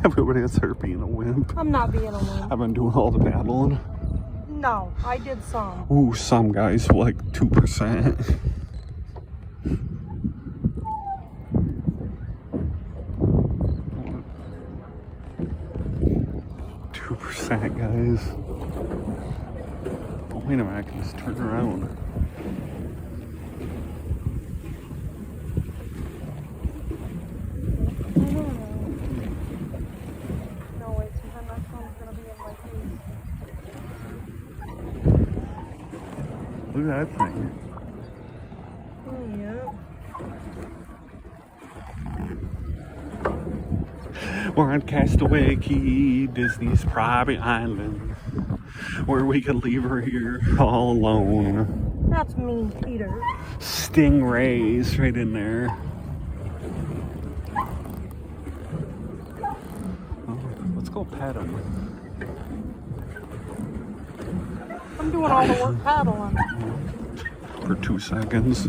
Everybody else are being a wimp. I'm not being a wimp. I've been doing all the battling. No, I did some. Ooh, some guys like 2%. 2%, guys. Oh, wait a minute, I can just turn around. No, wait, sometimes my phone's gonna be in my face. Look at that thing. Oh, yeah. We're on Castaway Key, Disney's private island, where we could leave her here all alone. That's mean, Peter. Stingrays right in there. Oh, let's go pet them. I'm doing all the work paddling. For 2 seconds.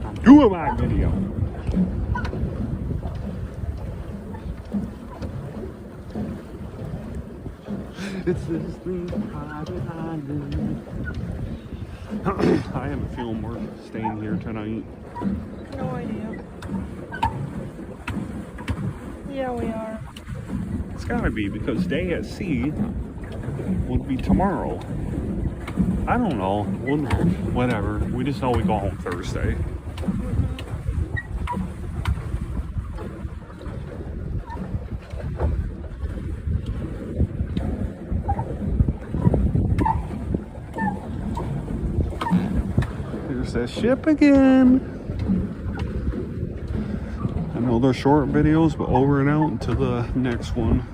I'm doing my video. It's this thing, private island. I have a feeling we're staying here tonight. No idea. Yeah, we are. It's gotta be, because day at sea would be tomorrow. I don't know. Whatever. We just know we go home Thursday. There's that ship again. I know they're short videos, but over and out until the next one.